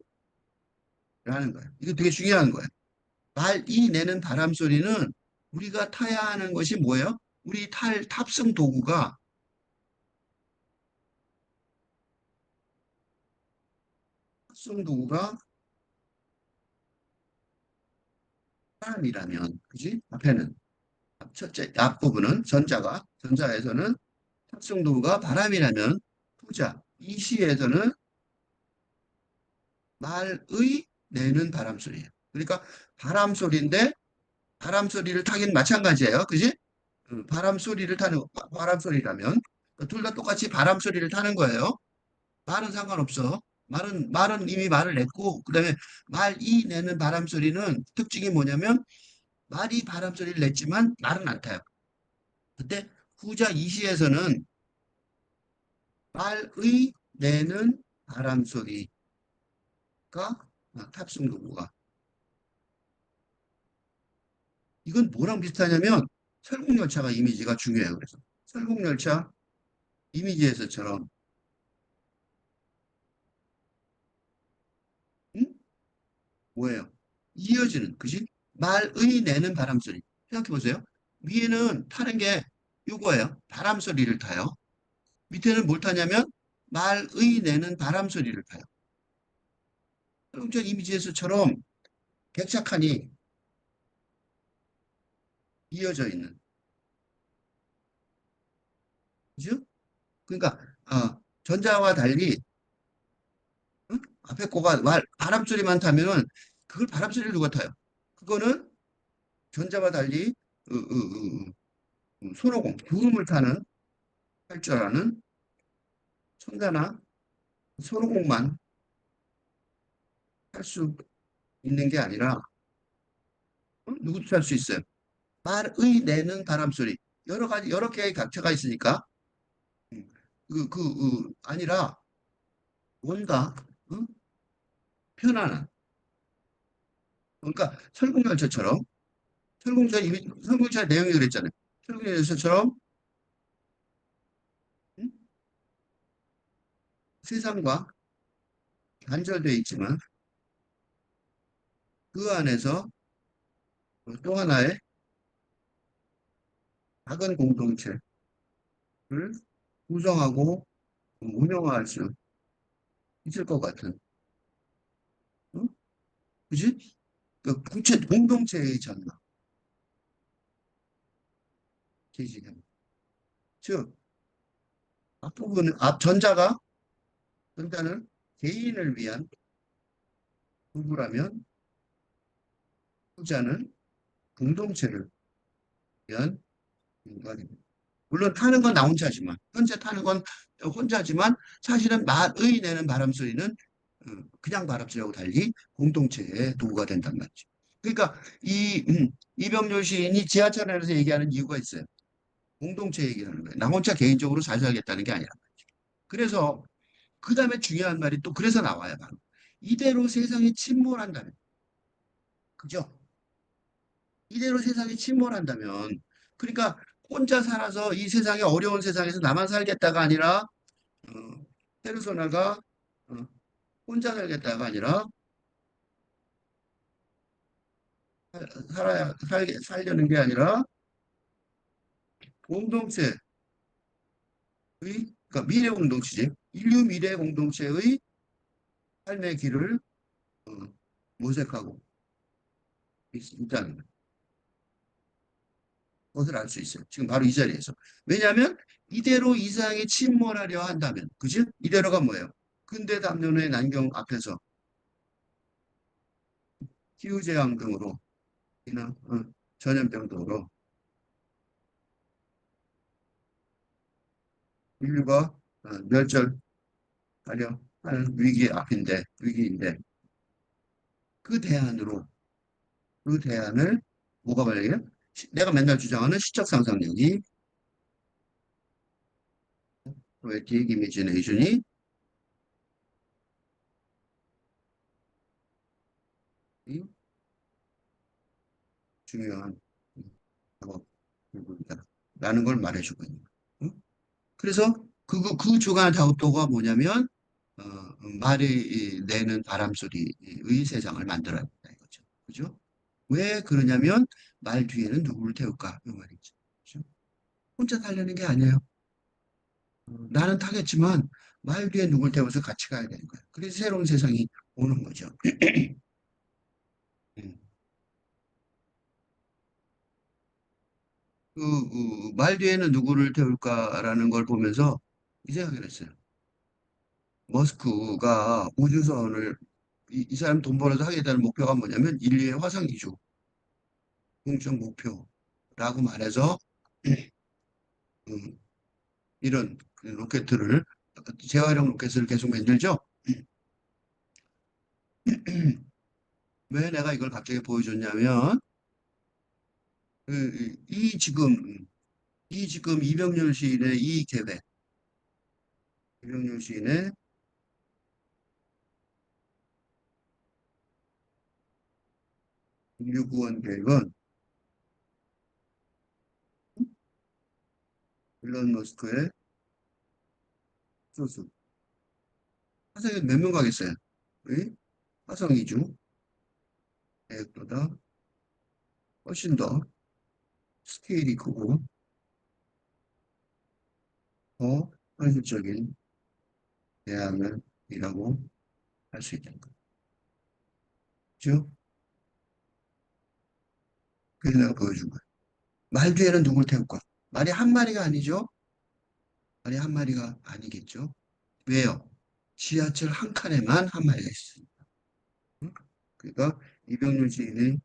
[SPEAKER 1] 거예요. 이거 되게 중요한 거예요. 말이 내는 바람 소리는 우리가 타야 하는 것이 뭐예요? 우리 탈 탑승 도구가 탑승 도구가 사람이라면, 그지? 앞에는 첫째 앞부분은 전자에서는 탑승 도구가 바람이라면 후자 이 시에서는 말의 내는 바람 소리예요. 그러니까 바람 소리인데 바람 소리를 타긴 마찬가지예요. 그지? 바람 소리를 타는 바람 소리라면 둘 다 똑같이 바람 소리를 타는 거예요. 말은 상관없어. 말은 이미 말을 냈고 그다음에 말이 내는 바람 소리는 특징이 뭐냐면 말이 바람 소리를 냈지만 말은 안 타요. 그때 후자 이시에서는 말의 내는 바람 소리가 탑승 도구가 이건 뭐랑 비슷하냐면 설국열차가 이미지가 중요해요. 그래서 설국열차 이미지에서처럼 응? 뭐예요? 이어지는 그지? 말의 내는 바람 소리. 생각해 보세요. 위에는 타는 게 이거예요. 바람 소리를 타요. 밑에는 뭘 타냐면 말의 내는 바람 소리를 타요. 설국열 이미지에서처럼 객차칸이 이어져 있는 그죠? 그러니까 전자와 달리 앞에 거가 바람 소리만 타면은 그걸 바람 소리를 누가 타요? 그거는 전자와 달리 손오공 구름을 타는 할 줄 아는 천자나 손오공만 할 수 있는 게 아니라 누구도 할 수 있어요. 말의 내는 바람 소리 여러 가지 여러 개의 각체가 있으니까 음, 아니라 뭔가 응? 편안한 그러니까 설국열차처럼 설국열차 내용이 그랬잖아요. 설국열차처럼 응? 세상과 단절되어 있지만 그 안에서 또 하나의 작은 공동체를 구성하고 운영할 수 있을 것 같은, 응? 그지? 그 공동체의 전망, 제시경. 즉, 전자는 개인을 위한 도구라면, 후자는 공동체를 위한 인간입니다. 물론 타는 건 나 혼자지만, 현재 타는 건 혼자지만, 사실은 말의 내는 바람 소리는 그냥 바람 소리하고 달리 공동체의 도구가 된단 말이죠. 그러니까 이병렬 시인이 지하철 안에서 얘기하는 이유가 있어요. 공동체 얘기하는 거예요. 나 혼자 개인적으로 잘 살겠다는 게 아니라. 그래서 그 다음에 중요한 말이 또 그래서 나와요. 바로. 이대로 세상이 침몰한다면, 그죠? 이대로 세상이 침몰한다면, 그러니까 혼자 살아서 이 세상의 어려운 세상에서 나만 살겠다가 아니라, 어, 페르소나가 어, 혼자 살겠다가 아니라 살려는 게 아니라 공동체의, 그러니까 미래 공동체지. 인류 미래 공동체의 삶의 길을 어, 모색하고 있다는 것을 알 수 있어요. 지금 바로 이 자리에서. 왜냐하면 이대로 이상이 침몰하려 한다면, 그지? 이대로가 뭐예요? 근대 담론의 난경 앞에서 기후재앙 등으로 인한 전염병 등으로 인류가 멸절하려 하는 위기인데 그 대안으로 그 대안을 뭐가 말이에요? 내가 맨날 주장하는 시적 상상력이 poetic imagination이 중요한 작업이다. 라는 걸 말해주고 있는 거예요. 응? 그래서 그 주간 작업도가 뭐냐면 말이 내는 바람 소리의 세상을 만들어야 된다 이거죠. 그죠? 왜 그러냐면 말 뒤에는 누구를 태울까? 이 말이죠. 그죠? 혼자 타려는 게 아니에요. 나는 타겠지만 말 뒤에 누굴 태워서 같이 가야 되는 거예요. 그래서 새로운 세상이 오는 거죠. 음. 말 뒤에는 누구를 태울까라는 걸 보면서 이 생각을 했어요. 머스크가 우주선을 이 사람 돈 벌어서 하겠다는 목표가 뭐냐면 인류의 화성 이주 공적 목표라고 말해서 음, 이런 그 로켓들을 재활용 로켓을 계속 만들죠. 왜 내가 이걸 갑자기 보여줬냐면 이 지금 이병렬 시인의 이 계획, 이병렬 시인의 인류 구원 계획은 일론 머스크의 소수. 화성에 몇 명 가겠어요? 의? 화성 이주 계획보다 훨씬 더 스케일이 크고 더 현실적인 대안이라고 할 수 있다는 거죠. 그래서 내가 보여준 거예요. 말 뒤에는 누굴 태울까? 말이 한 마리가 아니죠? 말이 한 마리가 아니겠죠? 왜요? 지하철 한 칸에만 한 마리가 있습니다. 응? 그러니까 이병률 시인이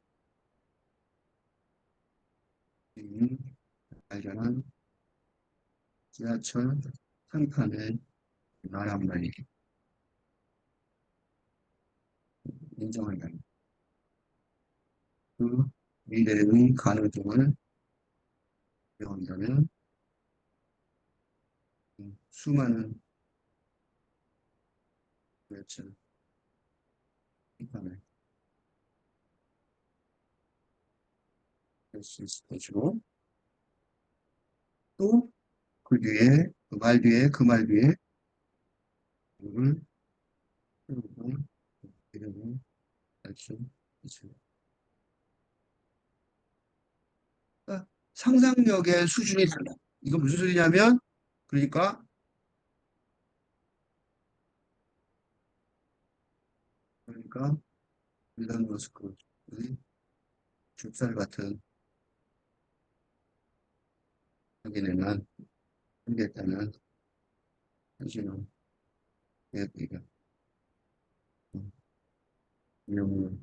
[SPEAKER 1] 발견한 지하철 한 칸에 말 한 마리 인정한다는 그 미래의 가능성을 배운다면 수많은 지하철 한 칸에 할 수 있을 것이고 또 그 뒤에 그 말 뒤에 그 말 뒤에 누굴 세우고 이름을 알수 있습니다. 그러니까 상상력의 수준이 달라. 이거 무슨 소리냐면 그러니까 그러니까 일론 머스크의 좁쌀 같은 확인에만 한겠다는 한신호 계획이가 운영을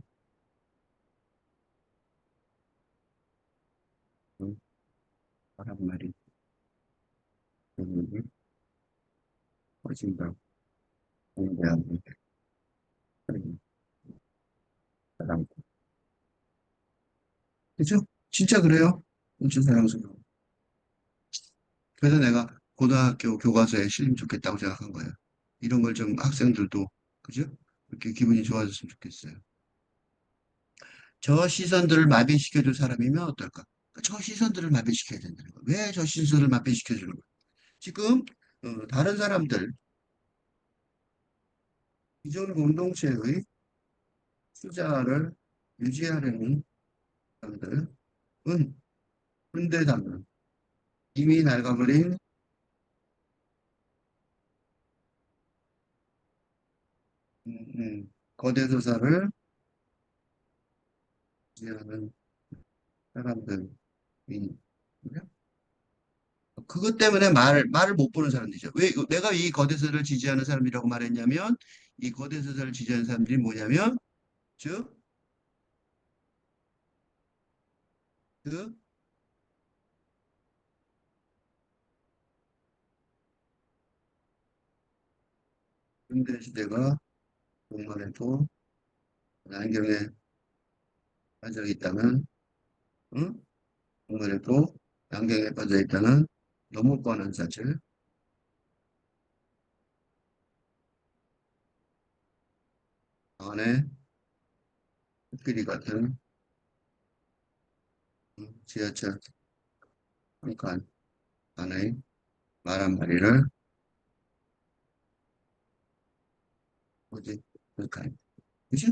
[SPEAKER 1] 하란 말이 를 훨씬더 공개하는 그런 사람. 그죠? 진짜 그래요. 진짜 사랑스러워. 그래서 내가 고등학교 교과서에 실리면 좋겠다고 생각한 거예요. 이런 걸 좀 학생들도, 그죠? 이렇게 기분이 좋아졌으면 좋겠어요. 저 시선들을 마비시켜줄 사람이면 어떨까? 저 시선들을 마비시켜야 된다는 거예요. 왜 저 시선을 마비시켜주는 거예요? 지금, 다른 사람들, 기존 공동체의 투자를 유지하려는 사람들은 현대담은 이미 낡아버린 거대 도사를 유지하는 사람들이 그것 때문에 말을 못 보는 사람들이죠. 왜 내가 이 거대서를 지지하는 사람이라고 말했냐면 이 거대서를 지지하는 사람들이 뭐냐면 즉 그 현대 시대가 목말에도 안경에 빠져 있다면 응? 목말에도 안경에 빠져 있다는 너무 뻔한 사실 안에 코끼리 같은 지하철 한 칸 안에 말 한 마리를 오직 한 칸. 그죠?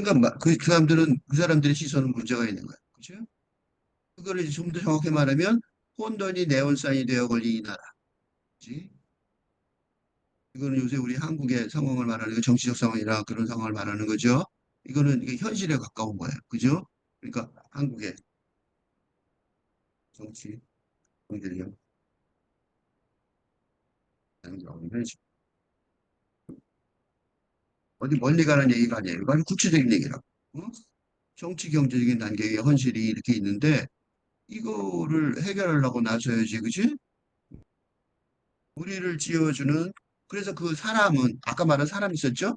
[SPEAKER 1] 그러니까 그 사람들은 그 사람들의 시선은 문제가 있는 거야. 그죠? 그거를 이제 좀 더 정확히 말하면 혼돈이 네온사인이 되어 걸린 이 나라. 그지? 이거는 요새 우리 한국의 상황을 말하는 거 정치적 상황이나 그런 상황을 말하는 거죠. 이거는 이게 현실에 가까운 거예요. 그죠? 그러니까 한국의 정치 공들이요. 현실. 어디 멀리 가는 얘기가 아니에요. 이거 아주 구체적인 얘기라고. 어? 정치 경제적인 단계의 현실이 이렇게 있는데 이거를 해결하려고 나서야지, 그지? 우리를 지어주는 그래서 그 사람은 아까 말한 사람 있었죠?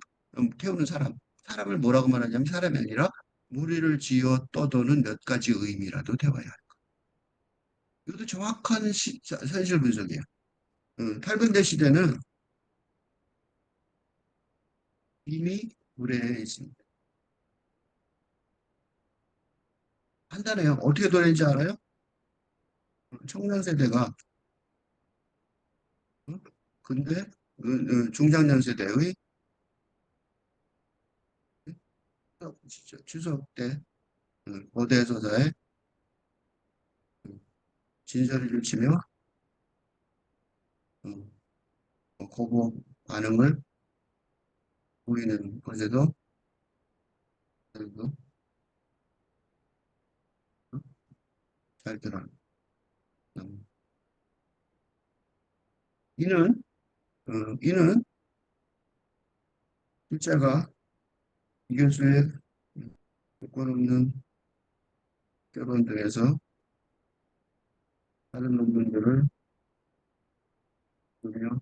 [SPEAKER 1] 태우는 사람. 사람을 뭐라고 말하냐면 사람이 아니라 무리를 지어 떠도는 몇 가지 의미라도 되어야 해. 이것도 정확한 현실 분석이에요. 탈근대 시대는 이미 불에 있습니다. 판단해요. 어떻게 돌아는지 알아요? 청년 세대가 어? 근데 중장년 세대의 추석 때 거대 서사의 진저리를 치며 어, 거부 반응을 보이는 것에도 그래도 잘 드러나. 음, 이는 이는 실제가 이 교수의 조건 없는 결론 등에서 다른 논문들을 보며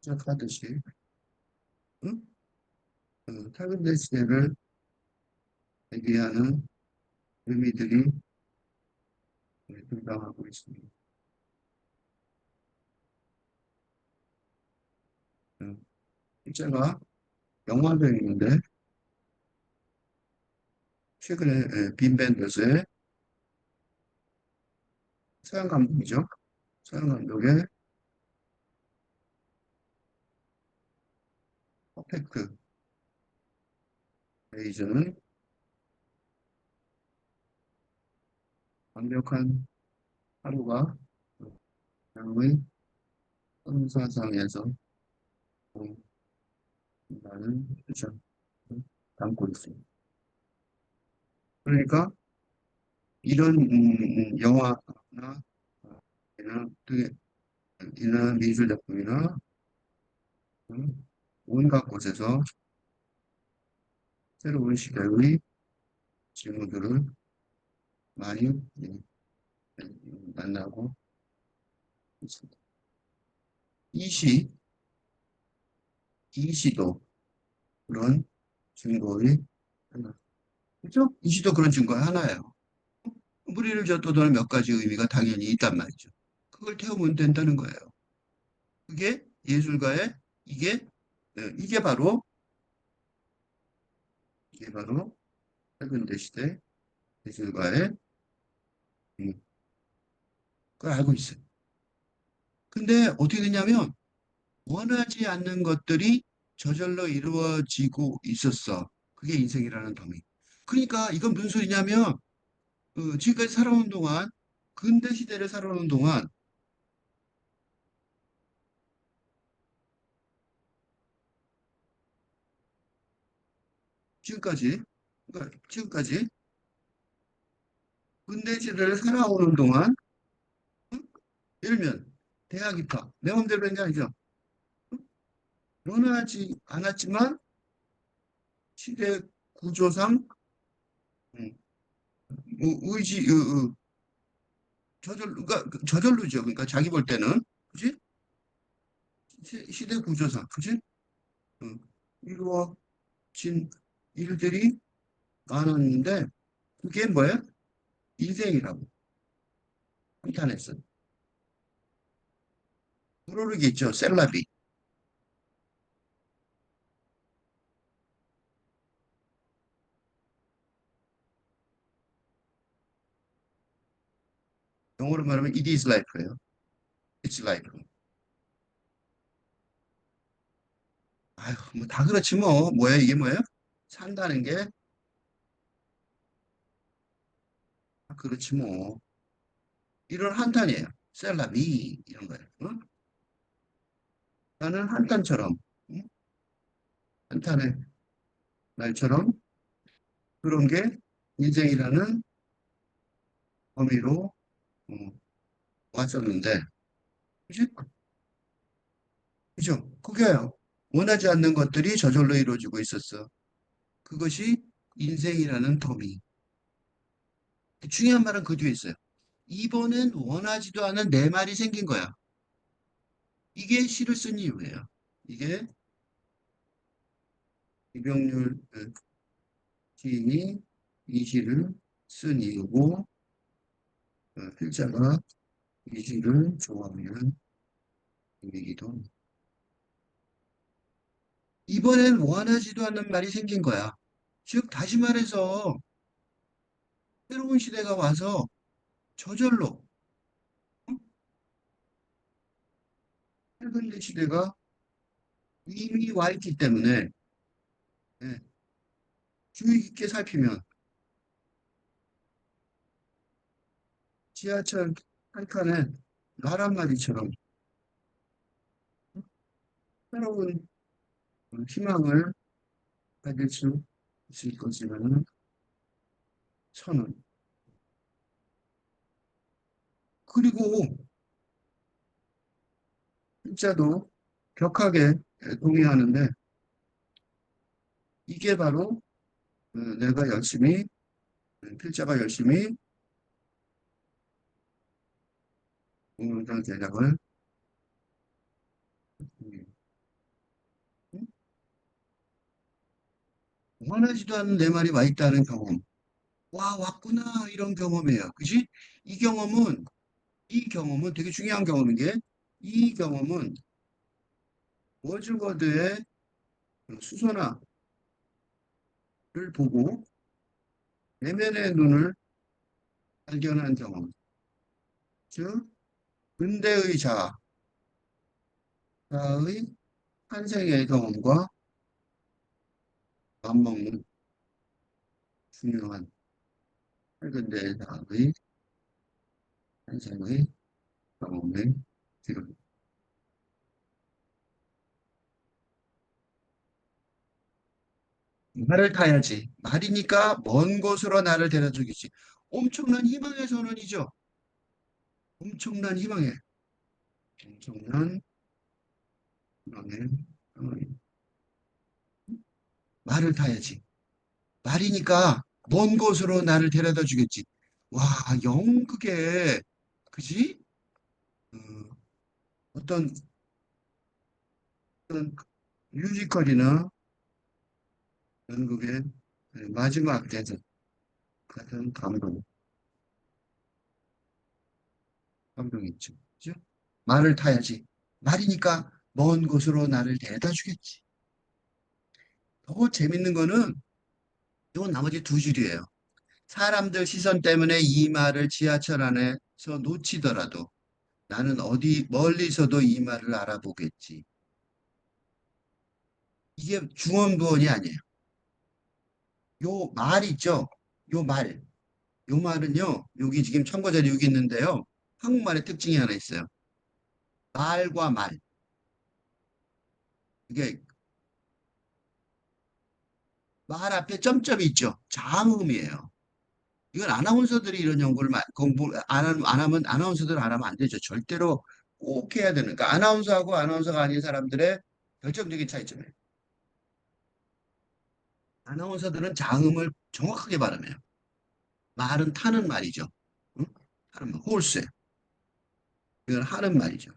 [SPEAKER 1] 시작하듯이 응? 탈근대 시대를 대비하는 의미들이 등장하고 있습니다. 음, 실제가 영화도 있는데 최근에 빈 벤더스의 서양 감독이죠. 서양 감독의 퍼펙트 레이저는 완벽한 하루가 양의 선사상에서 나는 표정을 담고 있습니다. 그러니까 이런 영화나 이나 이나 미술 작품이나 온갖 곳에서 새로운 시대의 질문들을 많이 만나고 있습니다. 이 시, 이 시도 그런 증거의 하나. 그죠? 이 시도 그런 증거의 하나예요. 무리를 져도는 몇 가지 의미가 당연히 있단 말이죠. 그걸 태우면 된다는 거예요. 그게 예술가의 이게 이게 바로 이게 바로 현대 시대 예술가의 음, 그걸 알고 있어요. 근데 어떻게 되냐면 원하지 않는 것들이 저절로 이루어지고 있었어. 그게 인생이라는 덤이. 그러니까 이건 무슨 소리냐면 지금까지 살아오는 동안 근대 시대를 살아오는 동안 지금까지 그러니까 지금까지 근대 시대를 살아오는 동안 예를 들면 대학 입학 내 마음대로 한 게 아니죠. 원하지 않았지만 시대 구조상 음, 의지 그러니까 저절로죠. 그러니까 자기 볼 때는 그지? 시대 구조상 그지? 음, 이루어진 일들이 많았는데 그게 뭐야? 인생이라고 한탄했어. 불오르겠죠. 셀라비. 영어로 말하면 it is life예요. It's life. 아휴, 뭐 다 그렇지 뭐. 뭐야 이게 뭐야? 산다는 게, 아, 그렇지 뭐. 이런 한탄이에요. 셀라비 이런 거예요. 응? 나는 한탄처럼, 응? 한탄의 말처럼 그런 게 인생이라는 범위로 어, 왔었는데, 그지? 그죠? 그게 원하지 않는 것들이 저절로 이루어지고 있었어. 그것이 인생이라는 범위. 중요한 말은 그 뒤에 있어요. 이번엔 원하지도 않은 내 말이 생긴 거야. 이게 시를 쓴 이유예요. 이게 이병률 시인이 이 시를 쓴 이유고, 필자가 이 시를 좋아하는 이유이기도 합니다. 이번엔 원하지도 않는 말이 생긴 거야. 즉, 다시 말해서 새로운 시대가 와서 저절로 낡은 시대가 이미 와 있기 때문에 예, 주의 깊게 살피면 지하철 한 칸에 나란 말이처럼 새로운 희망을 가질 수 있을 것이라는 선언. 그리고 필자도 격하게 동의하는데 이게 바로 내가 열심히 필자가 열심히 공연장 제작을 원하지도 않은 내 말이 와 있다는 경험. 와, 왔구나 이런 경험이에요. 그지? 이 경험은 이 경험은 되게 중요한 경험인 게 이 경험은 워즈워드의 수선화를 보고 내면의 눈을 발견한 경험. 즉 근대의 자아의 탄생의 경험과 맞먹는 중요한 근대의 자아의 탄생의 경험의 기록. 말을 타야지. 말이니까 먼 곳으로 나를 데려다 주겠지. 엄청난 희망의 선언이죠. 엄청난 희망의, 엄청난 희망의 선언. 말을 타야지. 말이니까 먼 곳으로 나를 데려다 주겠지. 와, 영 그게, 그지? 어, 어떤, 어떤 뮤지컬이나 연극의 마지막 대전 같은 감동 있죠. 그죠? 말을 타야지. 말이니까 먼 곳으로 나를 데려다 주겠지. 더 재밌는 거는 요 나머지 두 줄이에요. 사람들 시선 때문에 이 말을 지하철 안에서 놓치더라도 나는 어디 멀리서도 이 말을 알아보겠지. 이게 중언부언이 아니에요. 요 말 있죠? 요 말. 요 말은요, 여기 지금 참고자료 여기 있는데요. 한국말의 특징이 하나 있어요. 말과 말. 이게 말 앞에 점점이 있죠. 장음이에요. 이건 아나운서들이 이런 연구를 공부 안 하면 아나운서들 안 하면 안 되죠. 절대로 꼭 해야 되는. 그러니까 아나운서하고 아나운서가 아닌 사람들의 결정적인 차이점이에요. 아나운서들은 장음을 정확하게 발음해요. 말은 타는 말이죠. 응? 타는 말, 홀세. 이건 하는 말이죠.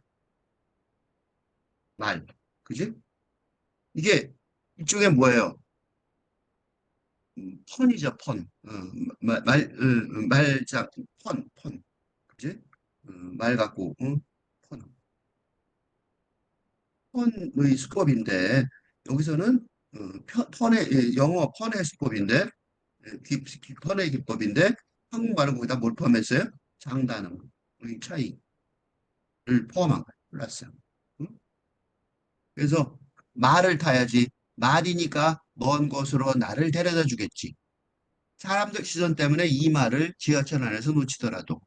[SPEAKER 1] 말. 그지? 이게 이쪽에 뭐예요? 펀이죠, 펀. 말자, 펀. 그지? 말 갖고, 응? 펀. 펀의 수법인데, 여기서는 펀의, 영어 펀의 수법인데, 펀의 기법인데, 한국말은 거기다 뭘 포함했어요? 장단어의 차이를 포함한 거예요. 플러스. 응? 그래서 말을 타야지. 말이니까 먼 곳으로 나를 데려다 주겠지. 사람들 시선 때문에 이 말을 지하철 안에서 놓치더라도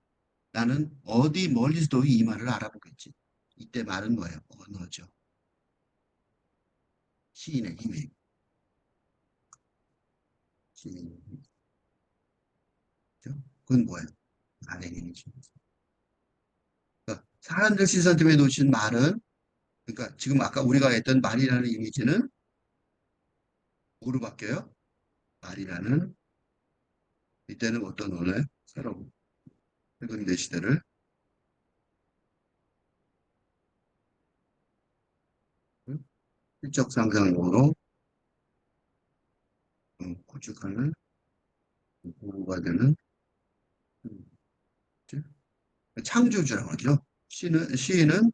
[SPEAKER 1] 나는 어디 멀리서도 이 말을 알아보겠지. 이때 말은 뭐예요? 언어죠. 시인의 힘이. 시인의 힘이죠. 그건 뭐예요? 말의 힘이죠. 그러니까 사람들 시선 때문에 놓친 말은, 그러니까 지금 아까 우리가 했던 말이라는 이미지는 뭐로 바뀌어요? 말이라는, 이때는 어떤 언어예요? 새로운 현대 시대를 실적 상상으로 구축하는 보호가 되는 음, 이제 창조주라고 하죠. 시인은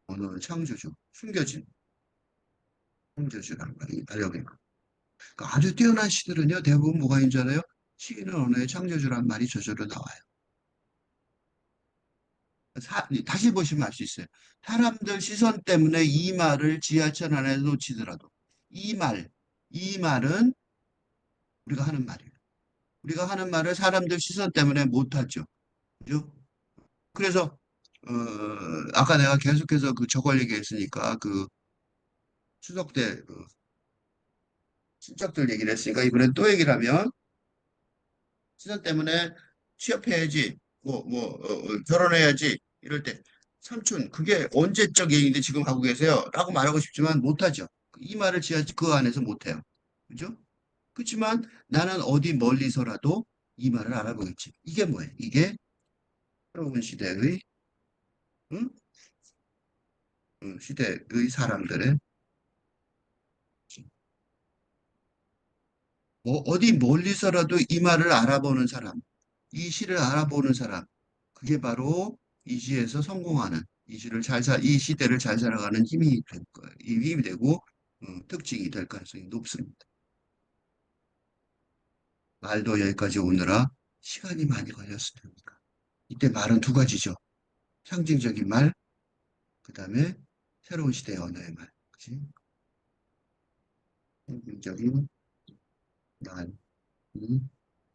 [SPEAKER 1] 언어의 창조주, 숨겨진 창조주라는 말이 달력에. 그러니까 아주 뛰어난 시들은요, 대부분 뭐가 있는 줄 알아요? 시인은 언어의 창조주란 말이 저절로 나와요. 다시 보시면 알 수 있어요. 사람들 시선 때문에 이 말을 지하철 안에서 놓치더라도 이 말, 이 말은 우리가 하는 말이에요. 우리가 하는 말을 사람들 시선 때문에 못하죠. 그죠? 그래서 아까 내가 계속해서 그 저걸 얘기했으니까 그 추석 때그 친척들 얘기를 했으니까 이번엔 또 얘기를 하면 시선 때문에 취업해야지 결혼해야지 이럴 때 삼촌 그게 언제적 얘기인데 지금 하고 계세요? 라고 말하고 싶지만 못하죠. 이 말을 지하지 그 안에서 못해요. 그죠? 그렇지만 나는 어디 멀리서라도 이 말을 알아보겠지. 이게 뭐예요? 이게 새로운 시대의 응? 시대의 사람들의 뭐 어디 멀리서라도 이 말을 알아보는 사람, 이 시를 알아보는 사람, 그게 바로 이 시에서 성공하는, 이 시대를 잘 살아가는 힘이 될 거예요. 이 힘이 되고, 특징이 될 가능성이 높습니다. 말도 여기까지 오느라 시간이 많이 걸렸습니다. 이때 말은 두 가지죠. 상징적인 말, 그 다음에 새로운 시대의 언어의 말. 그치? 상징적인 말이,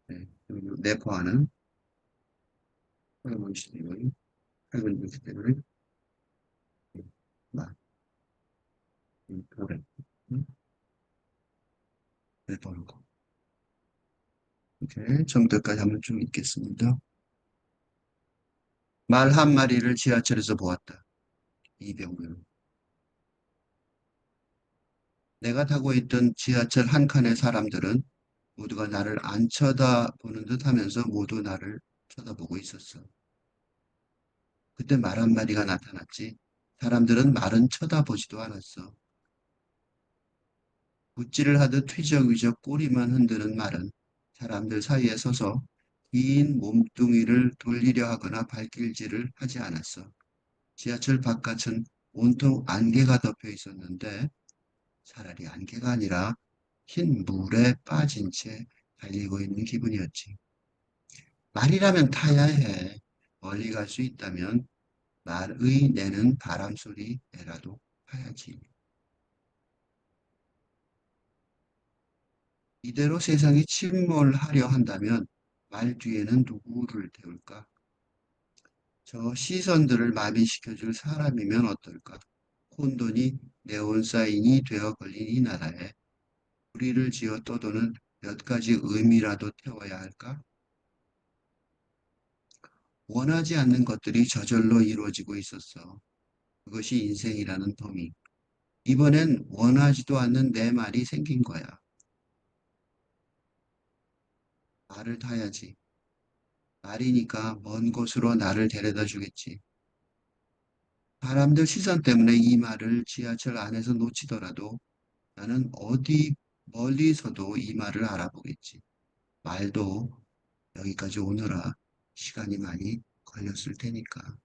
[SPEAKER 1] 네, 그리고 내포하는 새로운 시대의, 새로운 시대의 말, 도래. 내포하는 거. 이렇게 정도까지 한번 좀 읽겠습니다. 말 한 마리를 지하철에서 보았다. 이병규. 내가 타고 있던 지하철 한 칸의 사람들은 모두가 나를 안 쳐다보는 듯 하면서 모두 나를 쳐다보고 있었어. 그때 말 한 마리가 나타났지. 사람들은 말은 쳐다보지도 않았어. 굿질을 하듯 휘적휘적 꼬리만 흔드는 말은 사람들 사이에 서서 긴 몸뚱이를 돌리려 하거나 발길질을 하지 않았어. 지하철 바깥은 온통 안개가 덮여 있었는데 차라리 안개가 아니라 흰 물에 빠진 채 달리고 있는 기분이었지. 말이라면 타야 해. 멀리 갈 수 있다면 말의 내는 바람 소리라도 타야지. 이대로 세상이 침몰하려 한다면 말 뒤에는 누구를 태울까? 저 시선들을 마비시켜줄 사람이면 어떨까? 혼돈이 네온사인이 되어 걸린 이 나라에 우리를 지어 떠도는 몇 가지 의미라도 태워야 할까? 원하지 않는 것들이 저절로 이루어지고 있었어. 그것이 인생이라는 도미. 이번엔 원하지도 않는 내 말이 생긴 거야. 말을 타야지. 말이니까 먼 곳으로 나를 데려다 주겠지. 사람들 시선 때문에 이 말을 지하철 안에서 놓치더라도 나는 어디 멀리서도 이 말을 알아보겠지. 말도 여기까지 오느라 시간이 많이 걸렸을 테니까.